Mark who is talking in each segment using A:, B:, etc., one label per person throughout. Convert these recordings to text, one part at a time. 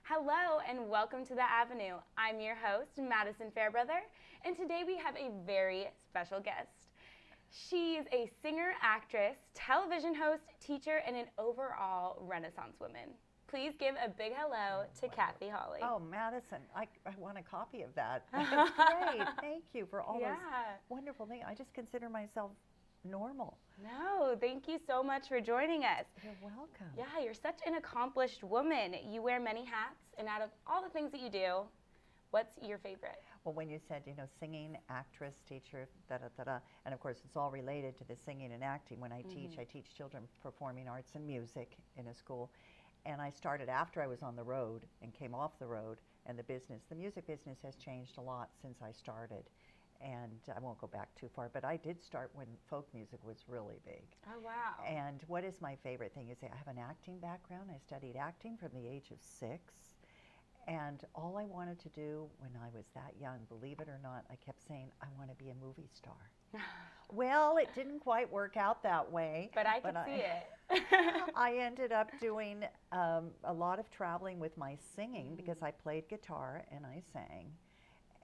A: Hello and welcome to The Avenue. I'm your host, Madison Fairbrother, and today we have a very special guest. She's a singer, actress, television host, teacher, and an overall Renaissance woman. Please give a big hello to Kathy Hawley.
B: Oh, Madison, I want a copy of that. That's great. Thank you for all those wonderful things. I just consider myself normal.
A: No, thank you so much for joining us.
B: You're welcome.
A: Yeah, you're such an accomplished woman. You wear many hats, and out of all the things that you do, what's your favorite?
B: Well, when you said, singing, actress, teacher, da-da-da-da, and of course it's all related to the singing and acting. When I teach children performing arts and music in a school. And I started after I was on the road and came off the road, and the music business has changed a lot since I started. And I won't go back too far, but I did start when folk music was really big.
A: Oh, wow.
B: And what is my favorite thing is I have an acting background. I studied acting from the age of 6. And all I wanted to do when I was that young, believe it or not, I kept saying, I want to be a movie star. Well, it didn't quite work out that way.
A: But I could see it.
B: I ended up doing a lot of traveling with my singing because I played guitar and I sang.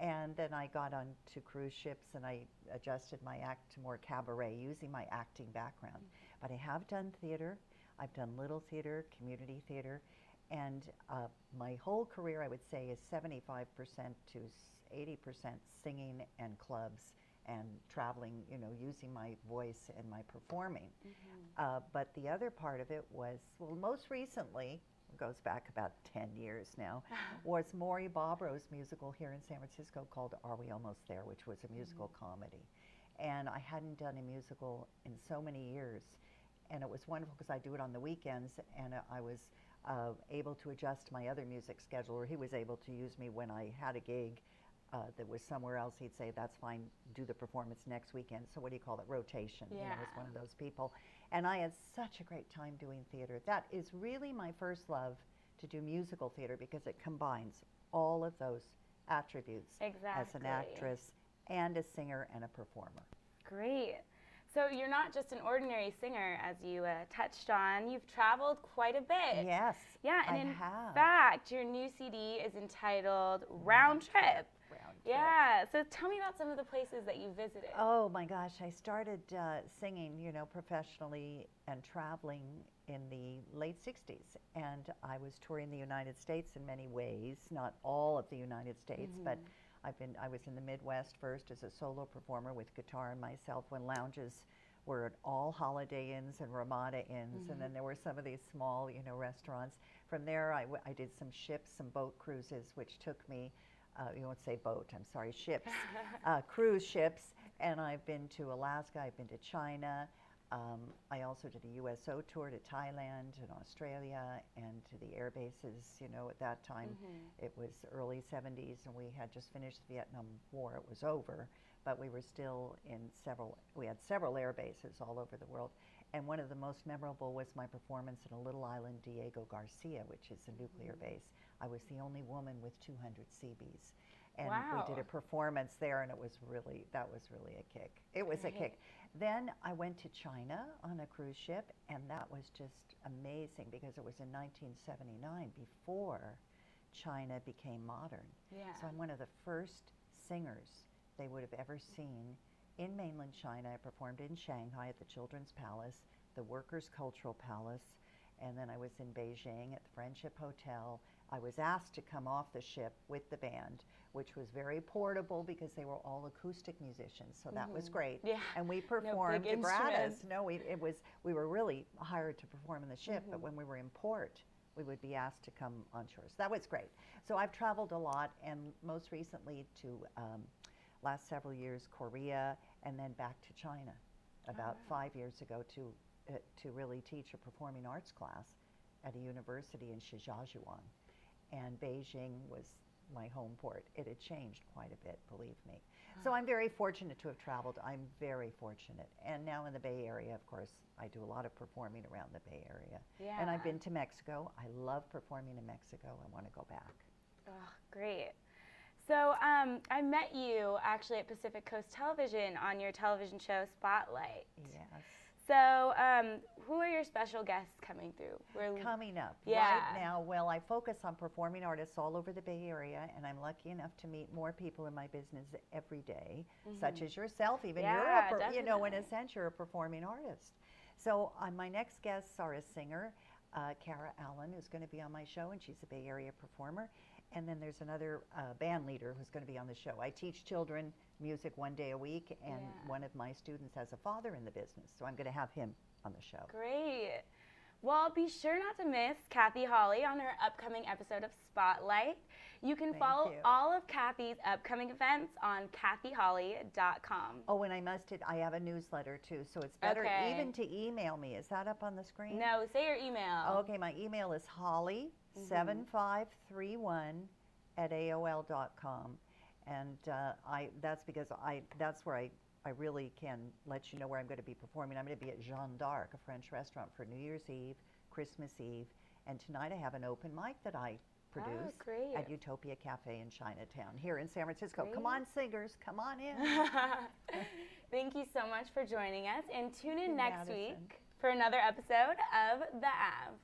B: And then I got onto cruise ships and I adjusted my act to more cabaret using my acting background. But I have done theater. I've done little theater, community theater. And my whole career, I would say, is 75% to 80% singing and clubs and traveling, using my voice and my performing. But the other part of it was, well, most recently, goes back about 10 years now, was Maury Bobro's musical here in San Francisco called Are We Almost There, which was a musical comedy. And I hadn't done a musical in so many years. And it was wonderful because I do it on the weekends, and I was able to adjust my other music schedule, or he was able to use me when I had a gig that was somewhere else. He'd say, that's fine, do the performance next weekend. So what do you call it? Rotation.
A: Yeah.
B: I was one of those people. And I had such a great time doing theater. That is really my first love, to do musical theater, because it combines all of those attributes as an actress and a singer and a performer.
A: Great. So you're not just an ordinary singer, as you touched on. You've traveled quite a bit.
B: Yes,
A: yeah, and
B: I
A: in
B: have.
A: fact, your new CD is entitled Round Trip. Yeah, so tell me about some of the places that you visited.
B: Oh my gosh, I started singing, professionally and traveling in the late 60s. And I was touring the United States in many ways, not all of the United States, but I was in the Midwest first as a solo performer with guitar and myself when lounges were at all Holiday Inns and Ramada Inns, and then there were some of these small, restaurants. From there, I did some ships, some boat cruises, which took me, you won't say boat, I'm sorry, ships, cruise ships, and I've been to Alaska, I've been to China. I also did a USO tour to Thailand and Australia and to the air bases. At that time, it was early 70s, and we had just finished the Vietnam War. It was over, but we were still we had several air bases all over the world. And one of the most memorable was my performance in a little island, Diego Garcia, which is a nuclear base. I was the only woman with 200 Seabees. And we did a performance there, and that was really a kick. It was a kick. Then I went to China on a cruise ship, and that was just amazing because it was in 1979, before China became modern.
A: Yeah.
B: So I'm one of the first singers they would have ever seen in mainland China. I performed in Shanghai at the Children's Palace, the Workers' Cultural Palace, and then I was in Beijing at the Friendship Hotel. I was asked to come off the ship with the band, which was very portable because they were all acoustic musicians, so that was great.
A: Yeah.
B: And we performed
A: big
B: gratis.
A: instruments.
B: We were really hired to perform in the ship, but when we were in port, we would be asked to come on shore. So that was great. So I've traveled a lot, and most recently to last several years, Korea, and then back to China about 5 years ago to really teach a performing arts class at a university in Shijiazhuang. And Beijing was my home port. It had changed quite a bit, believe me. So I'm very fortunate to have traveled. I'm very fortunate. And now in the Bay Area, of course, I do a lot of performing around the Bay Area.
A: Yeah.
B: And I've been to Mexico. I love performing in Mexico. I want to go back.
A: Oh, great. So I met you actually at Pacific Coast Television on your television show Spotlight.
B: Yes.
A: So, who are your special guests coming through?
B: Coming up
A: Yeah.
B: right now, well, I focus on performing artists all over the Bay Area, and I'm lucky enough to meet more people in my business every day, such as yourself. Even
A: Yeah,
B: you're in a
A: definitely.
B: sense, you're a performing artist. So my next guests are a singer, Cara Allen, who's going to be on my show, and she's a Bay Area performer. And then there's another band leader who's going to be on the show. I teach children music 1 day a week, and one of my students has a father in the business, so I'm going to have him on the show.
A: Great. Well, be sure not to miss Kathy Holly on her upcoming episode of Spotlight. You can follow all of Kathy's upcoming events on kathyholly.com.
B: Oh, and I have a newsletter too, so it's better even to email me. Is that up on the screen?
A: No, say your email.
B: Okay, my email is holly7531@aol.com. And that's because that's where I really can let you know where I'm going to be performing. I'm going to be at Jeanne d'Arc, a French restaurant, for New Year's Eve, Christmas Eve, and tonight I have an open mic that I produce at Utopia Cafe in Chinatown here in San Francisco. Come on, singers, come on in.
A: Thank you so much for joining us, and tune in next week for another episode of The Av.